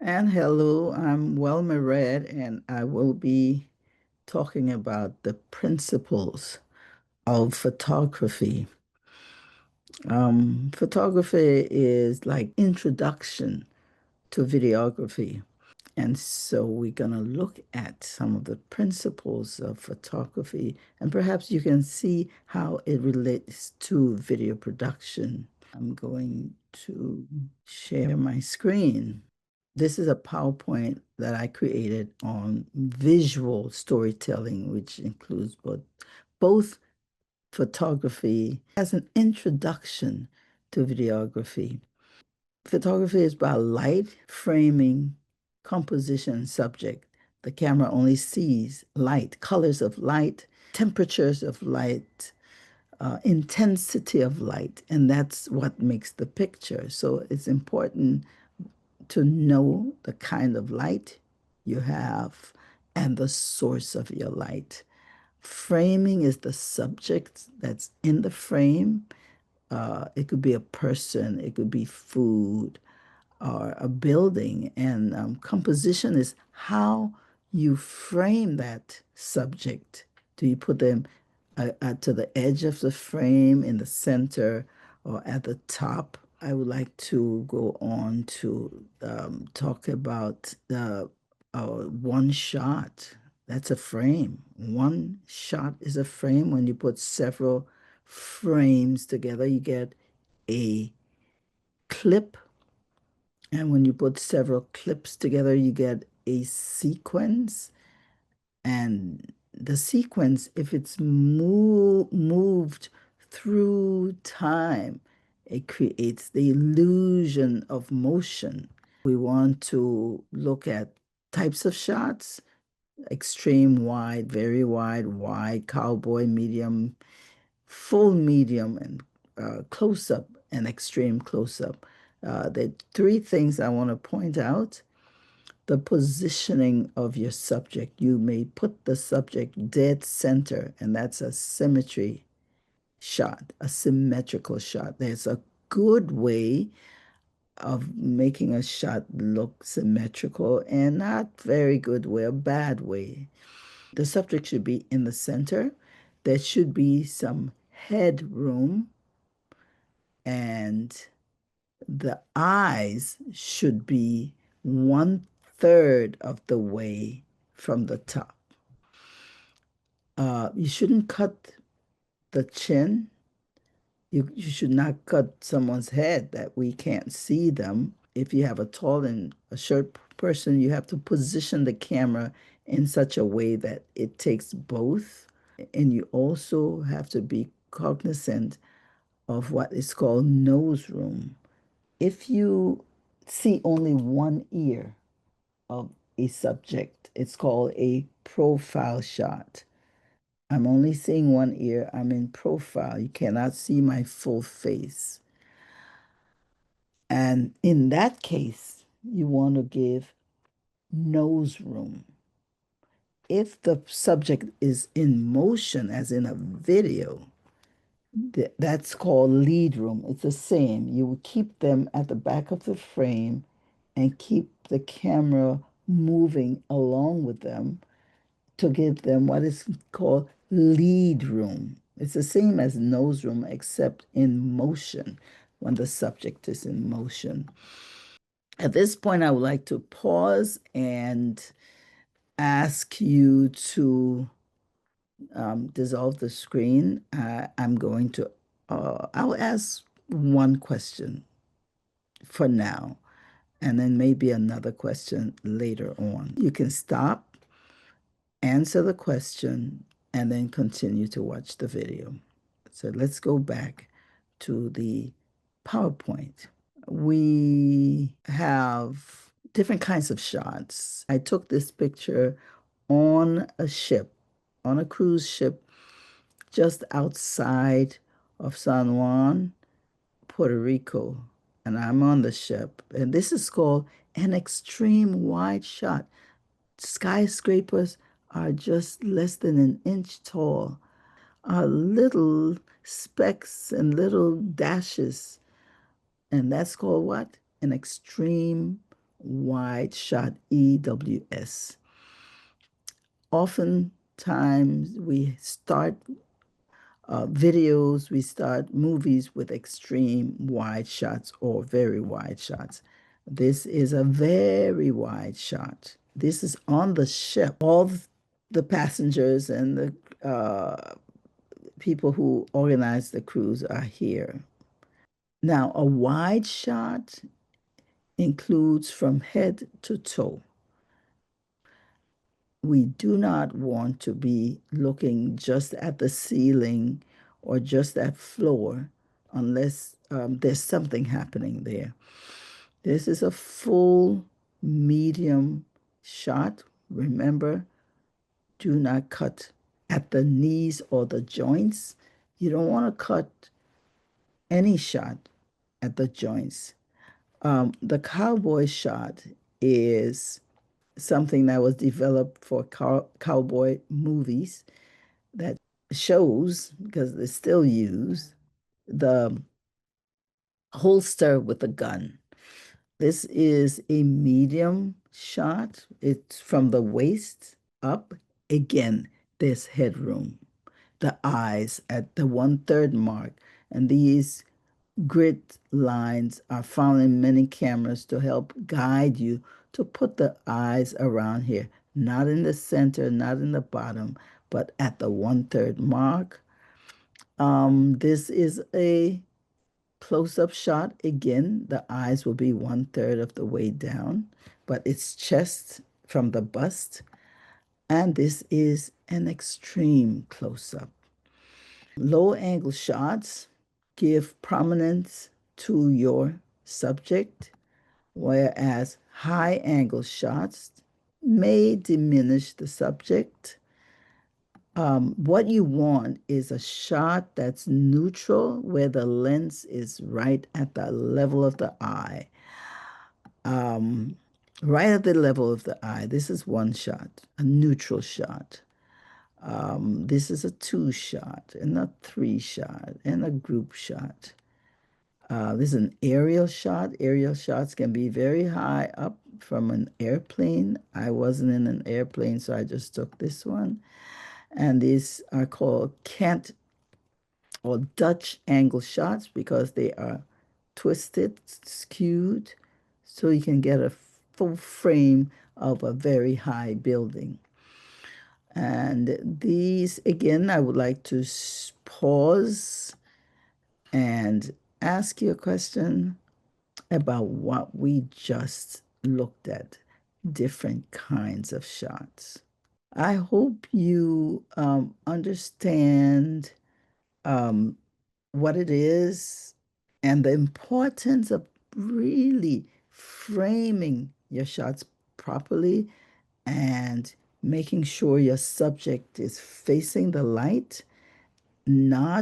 And hello, I'm Welma Red, and I will be talking about the principles of photography. Photography is like introduction to videography. And so we're going to look at some of the principles of photography, and perhaps you can see how it relates to video production. I'm going to share my screen. This is a PowerPoint that I created on visual storytelling, which includes both photography as an introduction to videography. Photography is about light, framing, composition, and subject. The camera only sees light, colors of light, temperatures of light, intensity of light, and that's what makes the picture. So it's important to know the kind of light you have and the source of your light. Framing is the subject that's in the frame. It could be a person, it could be food, or a building. And composition is how you frame that subject. Do you put them to the edge of the frame, in the center, or at the top? I would like to go on to talk about the one shot. That's a frame. One shot is a frame. When you put several frames together, you get a clip. And when you put several clips together, you get a sequence. And the sequence, if it's moved through time, it creates the illusion of motion. We want to look at types of shots: extreme wide, very wide, wide, cowboy, medium, full medium, and close up and extreme close up. There are three things I want to point out. The positioning of your subject. You may put the subject dead center, and that's a symmetry shot, a symmetrical shot. There's a good way of making a shot look symmetrical and not very good way, a bad way. The subject should be in the center. There should be some headroom, and the eyes should be 1/3 of the way from the top. You shouldn't cut the chin. You should not cut someone's head that we can't see them. If you have a tall and a short person, you have to position the camera in such a way that it takes both. And you also have to be cognizant of what is called nose room. If you see only one ear of a subject, it's called a profile shot. I'm only seeing one ear. I'm in profile. You cannot see my full face. And in that case, you want to give nose room. If the subject is in motion, as in a video, that's called lead room. It's the same. You will keep them at the back of the frame and keep the camera moving along with them to give them what is called lead room. It's the same as nose room, except in motion, when the subject is in motion. At this point, I would like to pause and ask you to dissolve the screen. I'm going to, I'll ask one question for now, and then maybe another question later on. You can stop, answer the question, and then continue to watch the video. So let's go back to the PowerPoint. We have different kinds of shots. I took this picture on a ship, on a cruise ship, just outside of San Juan, Puerto Rico. And I'm on the ship. And this is called an extreme wide shot. Skyscrapers are just less than an inch tall, are little specks and little dashes. And that's called what? An extreme wide shot, EWS. Oftentimes we start videos, we start movies with extreme wide shots or very wide shots. This is a very wide shot. This is on the ship. All the passengers and the people who organize the cruise are here. Now, a wide shot includes from head to toe. We do not want to be looking just at the ceiling or just at floor unless there's something happening there. This is a full medium shot. Remember, do not cut at the knees or the joints. You don't want to cut any shot at the joints. The cowboy shot is something that was developed for cowboy movies that shows, because they're still used, the holster with a gun. This is a medium shot. It's from the waist up. Again, there's headroom. The eyes at the 1/3 mark. And these grid lines are found in many cameras to help guide you to put the eyes around here, not in the center, not in the bottom, but at the 1/3 mark. This is a close-up shot. Again, the eyes will be 1/3 of the way down, but it's chest from the bust. And this is an extreme close-up. Low angle shots give prominence to your subject, whereas high angle shots may diminish the subject. What you want is a shot that's neutral, where the lens is right at the level of the eye. Right at the level of the eye. This is one shot, a neutral shot. This is a 2 shot and a 3 shot and a group shot. This is an aerial shot. Aerial shots can be very high up from an airplane. I wasn't in an airplane, so I just took this one. And these are called cant or Dutch angle shots because they are twisted, skewed, so you can get a full frame of a very high building. And these, again, I would like to pause and ask you a question about what we just looked at, different kinds of shots. I hope you understand um, what it is and the importance of really framing your shots properly and making sure your subject is facing the light, not